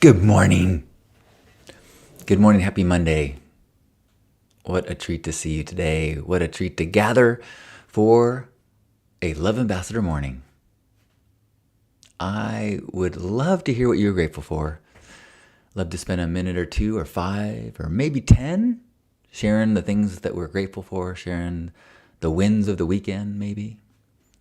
Good morning. Good morning. Happy Monday. What a treat to see you today. What a treat to gather for a Love Ambassador morning. I would love to hear what you're grateful for. Love to spend a minute or two or 5 or maybe 10 sharing the things that we're grateful for, sharing the wins of the weekend, maybe.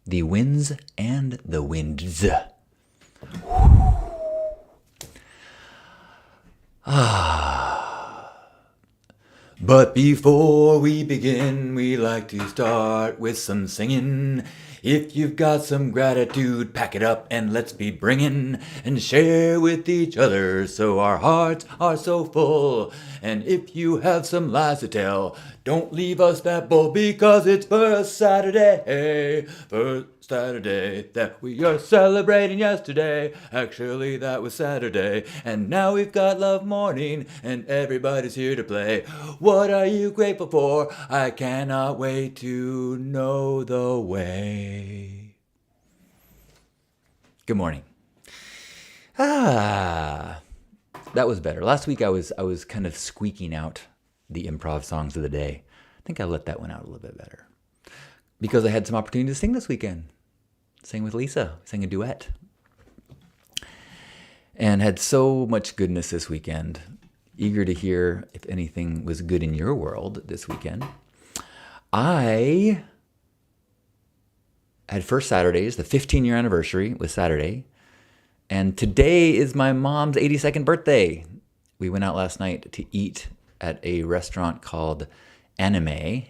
The wins and the winds. But before we begin, we like to start with some singing. If you've got some gratitude, pack it up and let's be bringing and share with each other so our hearts are so full. And if you have some lies to tell, don't leave us that bowl because it's first Saturday that we are celebrating yesterday. Actually, that was Saturday. And now we've got Love Morning and everybody's here to play. What are you grateful for? I cannot wait to know the way. Good morning. That was better. Last week I was kind of squeaking out the improv songs of the day. I think I let that one out a little bit better because I had some opportunity to sing this weekend. Sang with Lisa, sang a duet, and had so much goodness this weekend. Eager to hear if anything was good in your world this weekend. I had First Saturdays. The 15-year anniversary was Saturday, and today is my mom's 82nd birthday. We went out last night to eat at a restaurant called Anime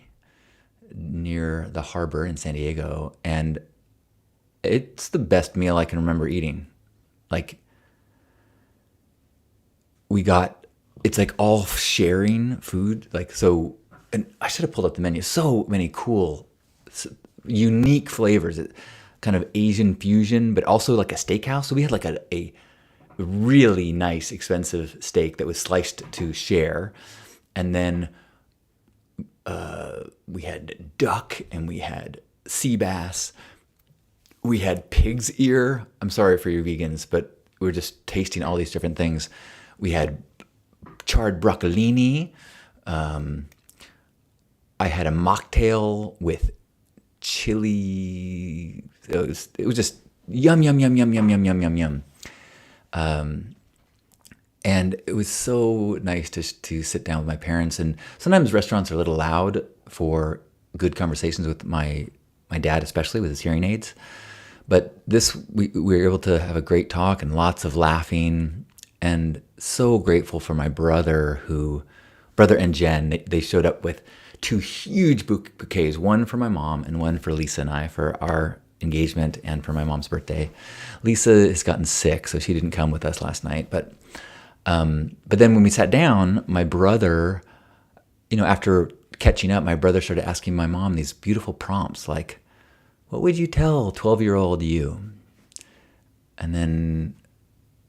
near the harbor in San Diego, and it's the best meal I can remember eating. Like, it's like all sharing food. Like, so, and I should have pulled up the menu. So many cool, unique flavors. Kind of Asian fusion, but also like a steakhouse. So we had like a really nice, expensive steak that was sliced to share. And then we had duck and we had sea bass. We had pig's ear. I'm sorry for you vegans, but we were just tasting all these different things. We had charred broccolini. I had a mocktail with chili. It was just yum, yum, yum, yum, yum, yum, yum, yum, yum. And it was so nice to sit down with my parents. And sometimes restaurants are a little loud for good conversations with my dad, especially with his hearing aids. But we were able to have a great talk and lots of laughing, and so grateful for my brother and Jen. They showed up with 2 huge bouquets, one for my mom and one for Lisa and I for our engagement and for my mom's birthday. Lisa has gotten sick, so she didn't come with us last night. But then when we sat down, my brother, after catching up, my brother started asking my mom these beautiful prompts like, what would you tell 12-year-old you? And then,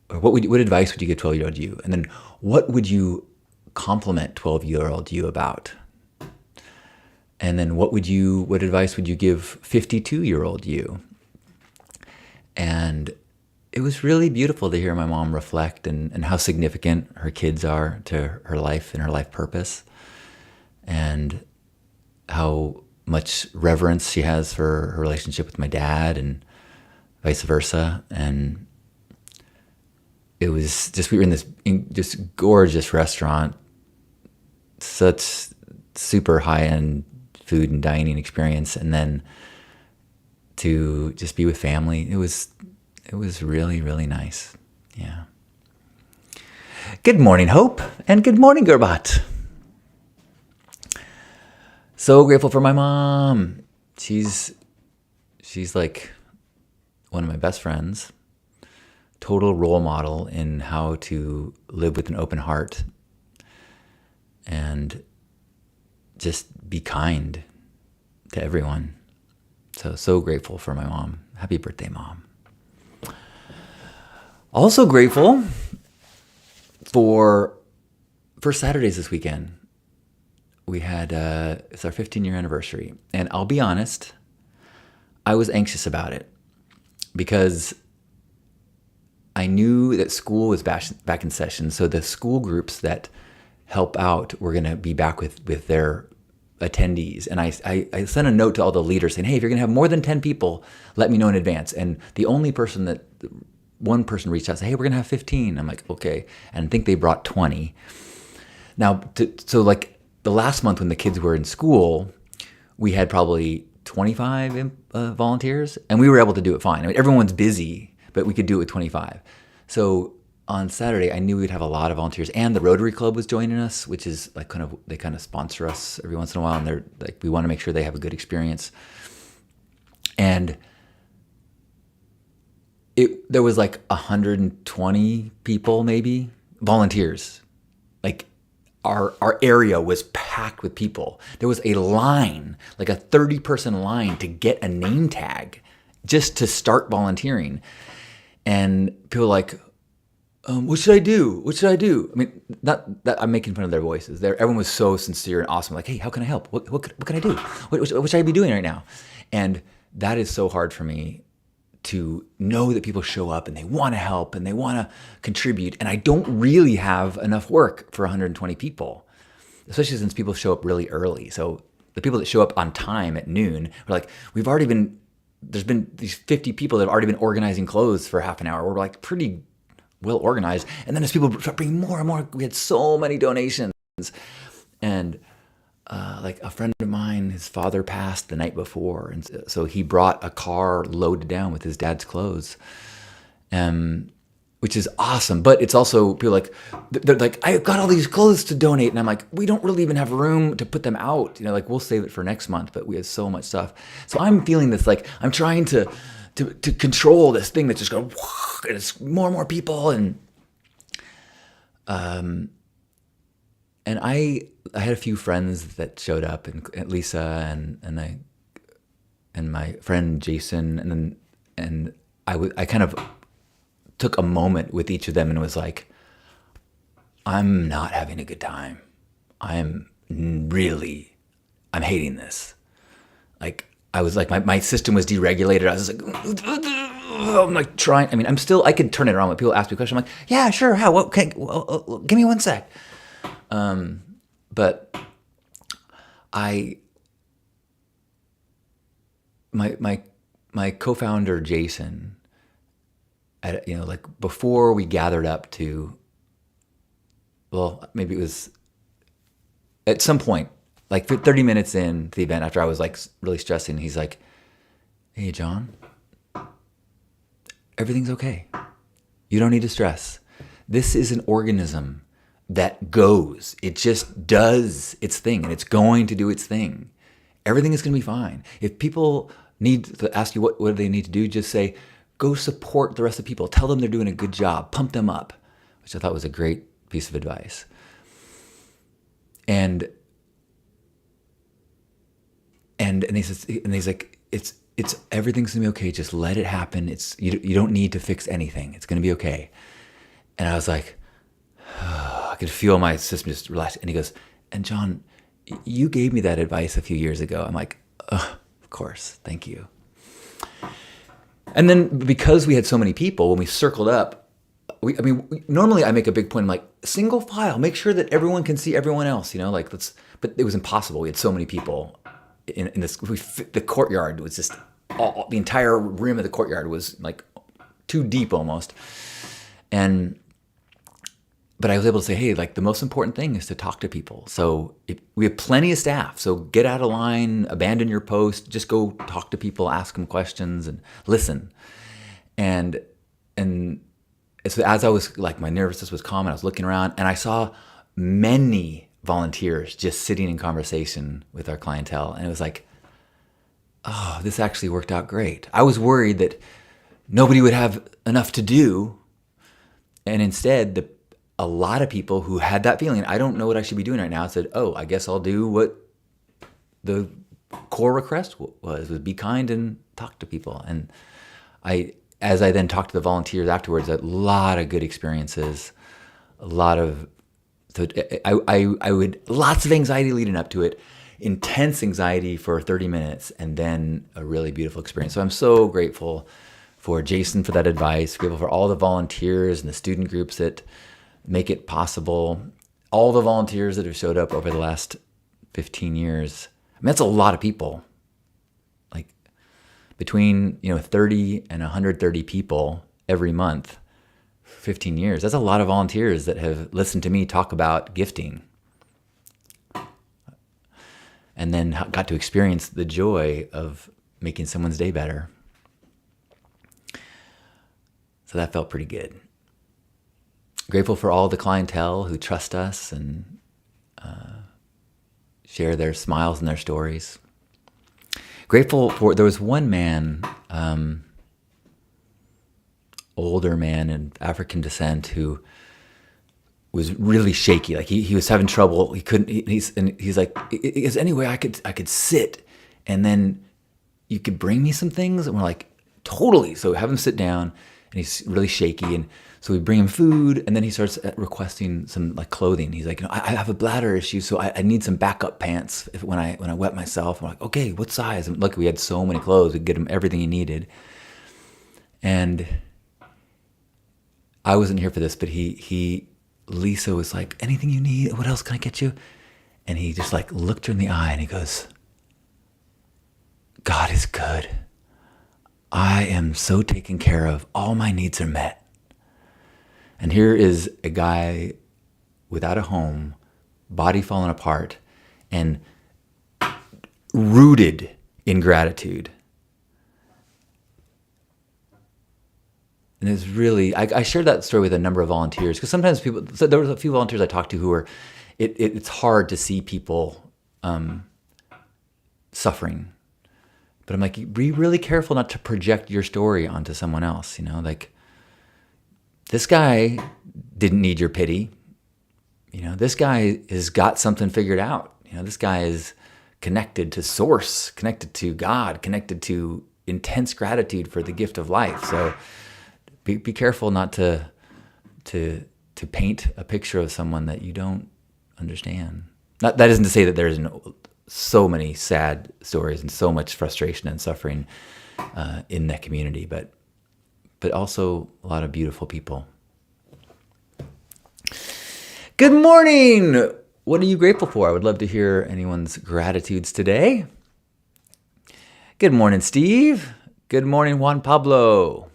or what advice would you give 12-year-old you? And then, what would you compliment 12-year-old you about? And then, what advice would you give 52-year-old you? And it was really beautiful to hear my mom reflect and how significant her kids are to her life and her life purpose, and how much reverence she has for her relationship with my dad and vice versa. And it was just, we were in this just gorgeous restaurant, such super high-end food and dining experience. And then to just be with family, it was really, really nice. Yeah. Good morning, Hope, and good morning, Gerbat. So grateful for my mom. She's like one of my best friends, total role model in how to live with an open heart and just be kind to everyone. So grateful for my mom. Happy birthday, Mom. Also grateful for First Saturdays this weekend. We had, it's our 15-year anniversary. And I'll be honest, I was anxious about it because I knew that school was back in session. So the school groups that help out were going to be back with their attendees. And I sent a note to all the leaders saying, hey, if you're going to have more than 10 people, let me know in advance. And the only person that, one person reached out and said, hey, we're going to have 15. I'm like, okay. And I think they brought 20. Now, so like the last month when the kids were in school, we had probably 25 volunteers, and we were able to do it fine. I mean, everyone's busy, but we could do it with 25. So on Saturday, I knew we'd have a lot of volunteers, and the Rotary Club was joining us, which is like they kind of sponsor us every once in a while, and they're like, we want to make sure they have a good experience. And there was like 120 people, maybe volunteers. Like our area was packed with people. There was a line, like a 30-person line to get a name tag just to start volunteering. And people were like, what should I do? What should I do? I mean, not that I'm making fun of their voices. Everyone was so sincere and awesome. Like, hey, how can I help? What can I do? What should I be doing right now? And that is so hard for me to know that people show up and they want to help and they want to contribute. And I don't really have enough work for 120 people, especially since people show up really early. So the people that show up on time at noon are like, there's been these 50 people that have already been organizing clothes for half an hour. We're like pretty well organized. And then as people start bringing more and more, we had so many donations. And like a friend of mine, his father passed the night before. And so he brought a car loaded down with his dad's clothes, which is awesome. But it's also, people they're like, I've got all these clothes to donate. And I'm like, we don't really even have room to put them out. You know, like we'll save it for next month, but we have so much stuff. So I'm feeling this, like I'm trying to control this thing that's just going, and it's more and more people. And I had a few friends that showed up, and Lisa and my friend Jason, and I kind of took a moment with each of them and was like, I'm not having a good time. I'm hating this. Like I was like, my system was deregulated. I was like, I'm like trying. I mean, I could turn it around when people ask me a question. I'm like, yeah, sure. How? What? Okay, well, give me one sec. But my co-founder Jason, like before we gathered up to, well, maybe it was at some point, like 30 minutes in to the event, after I was like really stressing, he's like, hey, John, everything's okay. You don't need to stress. This is an organism that goes. It just does its thing, and it's going to do its thing. Everything is going to be fine. If people need to ask you what do they need to do, just say, go support the rest of the people. Tell them they're doing a good job. Pump them up, which I thought was a great piece of advice. And he's like, it's everything's gonna be okay. Just let it happen. You don't need to fix anything. It's gonna be okay. And I was like, I could feel my system just relax. And he goes, and John, you gave me that advice a few years ago. I'm like, of course, thank you. And then because we had so many people, when we circled up, normally I make a big point. I'm like, single file, make sure that everyone can see everyone else, but it was impossible. We had so many people in this. The courtyard was just, the entire rim of the courtyard was like too deep almost. But I was able to say, hey, like the most important thing is to talk to people. So we have plenty of staff. So get out of line, abandon your post, just go talk to people, ask them questions and listen. And so as I was like, my nervousness was calm, and I was looking around, and I saw many volunteers just sitting in conversation with our clientele. And it was like, oh, this actually worked out great. I was worried that nobody would have enough to do. And instead, a lot of people who had that feeling, I don't know what I should be doing right now, said, oh, I guess I'll do what the core request was be kind and talk to people. And as I then talked to the volunteers afterwards, a lot of good experiences, lots of anxiety leading up to it, intense anxiety for 30 minutes, and then a really beautiful experience. So I'm so grateful for Jason for that advice. Grateful for all the volunteers and the student groups that make it possible. All the volunteers that have showed up over the last 15 years. I mean, that's a lot of people. Like between 30 and 130 people every month for 15 years. That's a lot of volunteers that have listened to me talk about gifting. And then got to experience the joy of making someone's day better. So that felt pretty good. Grateful for all the clientele who trust us and share their smiles and their stories. Grateful for, there was one man, older man of African descent who was really shaky. Like he was having trouble. He couldn't, he's like, is there any way I could sit and then you could bring me some things? And we're like, totally. So have him sit down, and he's really shaky. And so we bring him food, and then he starts requesting some like clothing. He's like, I have a bladder issue, so I need some backup pants when I wet myself. I'm like, okay, what size? And look, we had so many clothes. We could get him everything he needed. And I wasn't here for this, but Lisa was like, anything you need? What else can I get you? And he just like looked her in the eye and he goes, God is good. I am so taken care of. All my needs are met. And here is a guy without a home, body falling apart, and rooted in gratitude. And it's really, I shared that story with a number of volunteers, because sometimes so there was a few volunteers I talked to who were, it's hard to see people suffering. But I'm like, be really careful not to project your story onto someone else. Like, this guy didn't need your pity. This guy has got something figured out. This guy is connected to source, connected to God, connected to intense gratitude for the gift of life. So be careful not to paint a picture of someone that you don't understand. That isn't to say that there isn't so many sad stories and so much frustration and suffering in that community, but also a lot of beautiful people. Good morning! What are you grateful for? I would love to hear anyone's gratitudes today. Good morning, Steve. Good morning, Juan Pablo.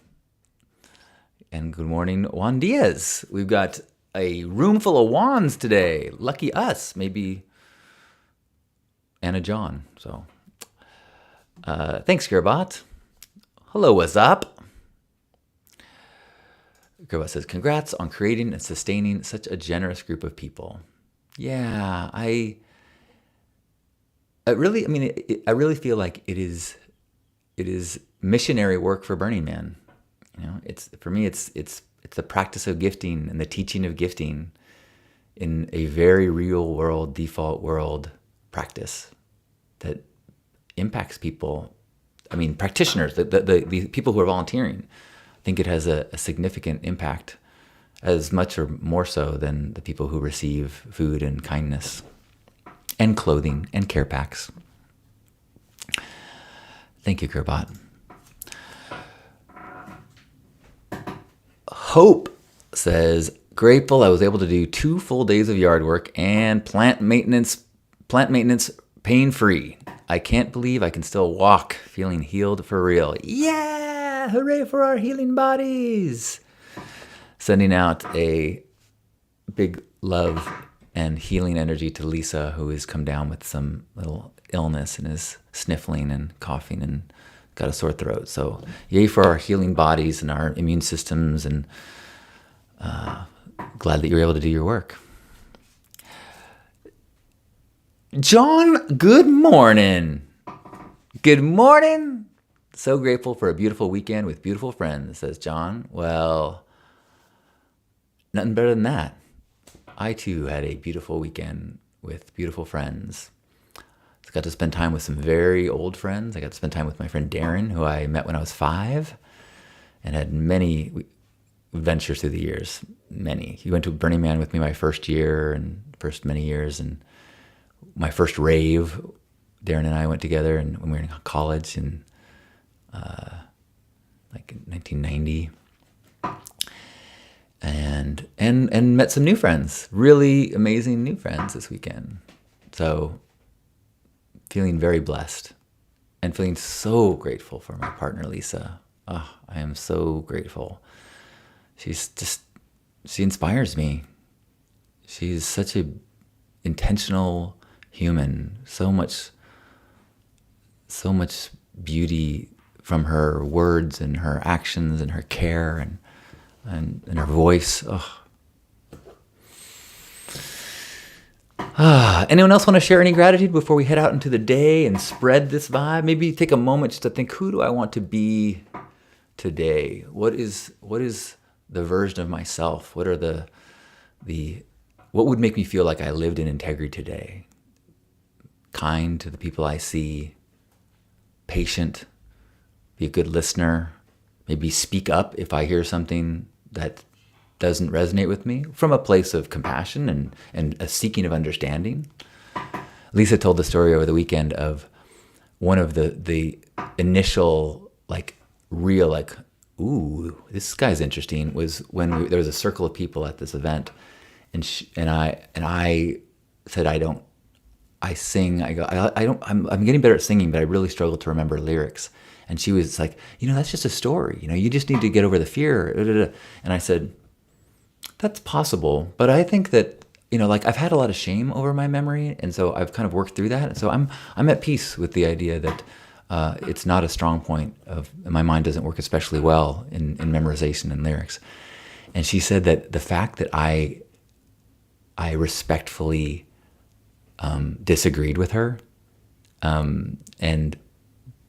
And good morning, Juan Diaz. We've got a room full of Juans today. Lucky us. Maybe Anna John. So, thanks, Gerbot. Hello, what's up? Gerbot says, congrats on creating and sustaining such a generous group of people. Yeah, I really feel like it is missionary work for Burning Man. It's for me, it's the practice of gifting and the teaching of gifting in a very real world, default world practice that impacts people. I mean, practitioners, the people who are volunteering. I think it has a significant impact, as much or more so than the people who receive food and kindness and clothing and care packs. Thank you, Gerbot. Hope says, grateful I was able to do 2 full days of yard work and plant maintenance pain-free. I can't believe I can still walk, feeling healed for real. Yeah! Hooray for our healing bodies! Sending out a big love and healing energy to Lisa, who has come down with some little illness and is sniffling and coughing and got a sore throat. So yay for our healing bodies and our immune systems, and glad that you're able to do your work. John, good morning. Good morning. So grateful for a beautiful weekend with beautiful friends, says John. Well, nothing better than that. I too had a beautiful weekend with beautiful friends. I got to spend time with some very old friends. I got to spend time with my friend Darren, who I met when I was 5, and had many adventures through the years. Many. He went to Burning Man with me my first year and first many years, and my first rave, Darren and I went together, and when we were in college, and like in 1990. And met some new friends, really amazing new friends this weekend. So feeling very blessed and feeling so grateful for my partner, Lisa. Oh, I am so grateful. She inspires me. She's such a intentional human. So much beauty from her words and her actions and her care and her voice. Oh. Anyone else want to share any gratitude before we head out into the day and spread this vibe? Maybe take a moment just to think, who do I want to be today? What is the version of myself? What are what would make me feel like I lived in integrity today? Kind to the people I see, patient, be a good listener, maybe speak up if I hear something that doesn't resonate with me, from a place of compassion and a seeking of understanding. Lisa told the story over the weekend of one of the initial real ooh, this guy's interesting, was when there was a circle of people at this event, and I said, I sing. I go, I'm getting better at singing, but I really struggle to remember lyrics. And she was like, that's just a story. You just need to get over the fear. And I said, that's possible, but I think that I've had a lot of shame over my memory, and so I've kind of worked through that. And so I'm at peace with the idea that it's not a strong point of my mind doesn't work especially well in memorization and lyrics. And she said that the fact that I respectfully disagreed with her, and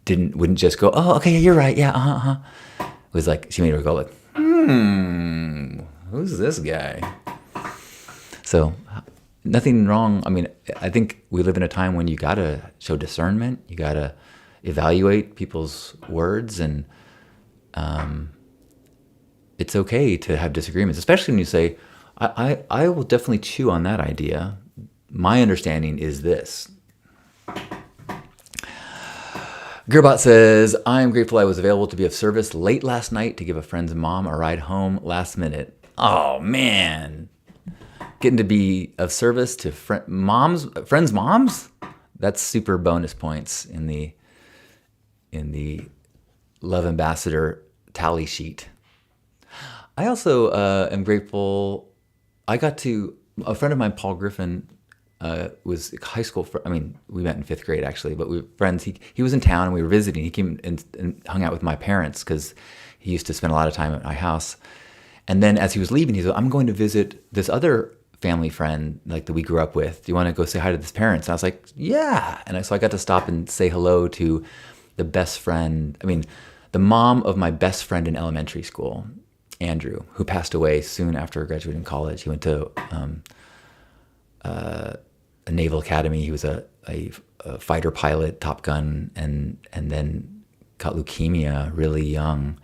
wouldn't just go, oh, okay, you're right, yeah, It was like she made her go like, who's this guy? So nothing wrong. I mean, I think we live in a time when you gotta show discernment. You gotta evaluate people's words, and it's okay to have disagreements, especially when you say, I will definitely chew on that idea. My understanding is this. Gerbot says, I am grateful I was available to be of service late last night to give a friend's mom a ride home last minute. Oh, man. Getting to be of service to friends' moms? That's super bonus points in the Love Ambassador tally sheet. I also am grateful. A friend of mine, Paul Griffin, was high school. We met in 5th grade actually, but we were friends. He was in town and we were visiting. He came and hung out with my parents because he used to spend a lot of time at my house. And then as he was leaving, he said, I'm going to visit this other family friend that we grew up with. Do you want to go say hi to his parents? And I was like, yeah. And so I got to stop and say hello to the the mom of my best friend in elementary school, Andrew, who passed away soon after graduating college. He went to a naval academy. He was a fighter pilot, Top Gun, and then got leukemia really young.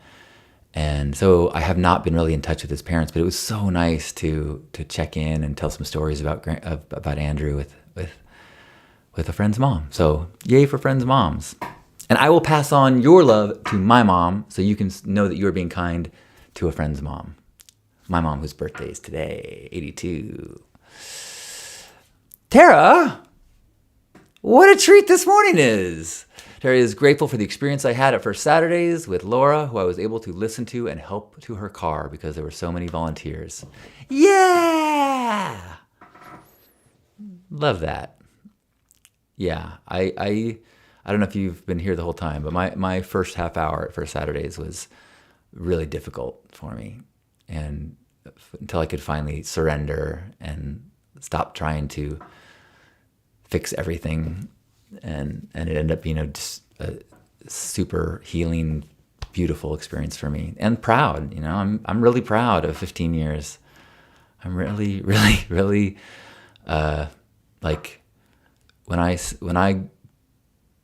And so I have not been really in touch with his parents, but it was so nice to check in and tell some stories about Andrew with a friend's mom. So yay for friends' moms. And I will pass on your love to my mom so you can know that you are being kind to a friend's mom. My mom, whose birthday is today, 82. Tara, what a treat this morning is. Tara is grateful for the experience I had at First Saturdays with Laura, who I was able to listen to and help to her car because there were so many volunteers. Yeah! Love that. Yeah, I don't know if you've been here the whole time, but my first half hour at First Saturdays was really difficult for me, and until I could finally surrender and stop trying to fix everything, and it ended up being just a super healing, beautiful experience for me, and proud. I'm really proud of 15 years. I'm really, really, really when I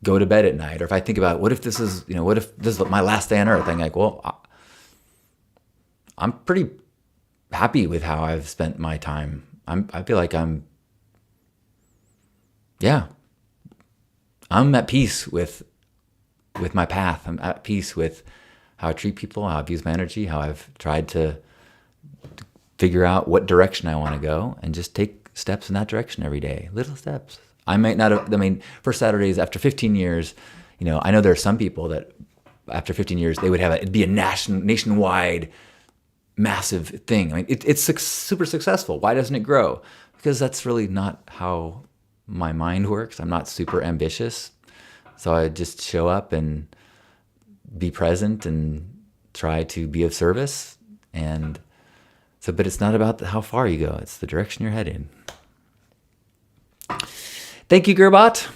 go to bed at night, or if I think about what if this is my last day on earth, I'm like, well, I'm pretty happy with how I've spent my time. I feel like I'm at peace with my path. I'm at peace with how I treat people, how I've used my energy, how I've tried to figure out what direction I want to go and just take steps in that direction every day, little steps. I might not have, first Saturdays after 15 years, I know there are some people that after 15 years, they would have it'd be a nationwide massive thing. It's super successful. Why doesn't it grow? Because that's really not how my mind works. I'm not super ambitious. So I just show up and be present and try to be of service. And so, but it's not about how far you go. It's the direction you're heading. Thank you, Gerbot.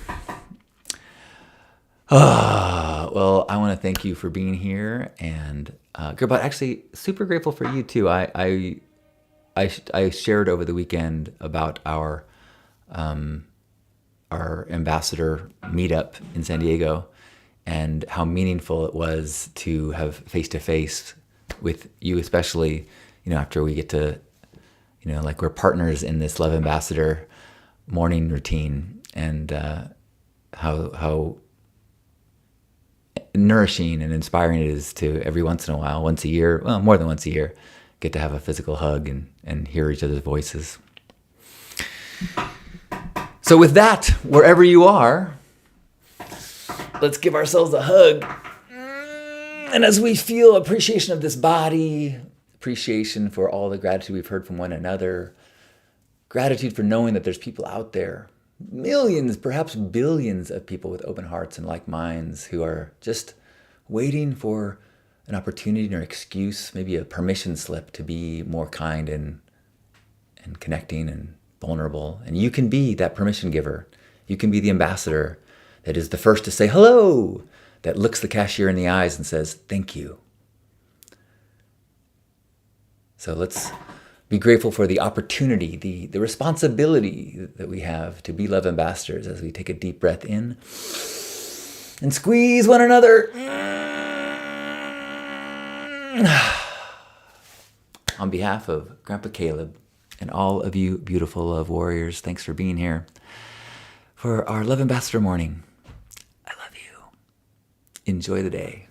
Well, I want to thank you for being here. And Gerbot, actually, super grateful for you too. I shared over the weekend about our ambassador meetup in San Diego and how meaningful it was to have face-to-face with you, especially, after we get to, like we're partners in this Love Ambassador morning routine, and how nourishing and inspiring it is to every once in a while, once a year, well, more than once a year, get to have a physical hug and hear each other's voices. So with that, wherever you are, let's give ourselves a hug. And as we feel appreciation of this body, appreciation for all the gratitude we've heard from one another, gratitude for knowing that there's people out there, millions, perhaps billions of people with open hearts and like minds who are just waiting for an opportunity or excuse, maybe a permission slip to be more kind and connecting and vulnerable. And you can be that permission giver. You can be the ambassador that is the first to say hello, that looks the cashier in the eyes and says, thank you. So let's be grateful for the opportunity, the responsibility that we have to be love ambassadors as we take a deep breath in and squeeze one another. On behalf of Grandpa Caleb and all of you beautiful love warriors, thanks for being here for our Love Ambassador morning. I love you. Enjoy the day.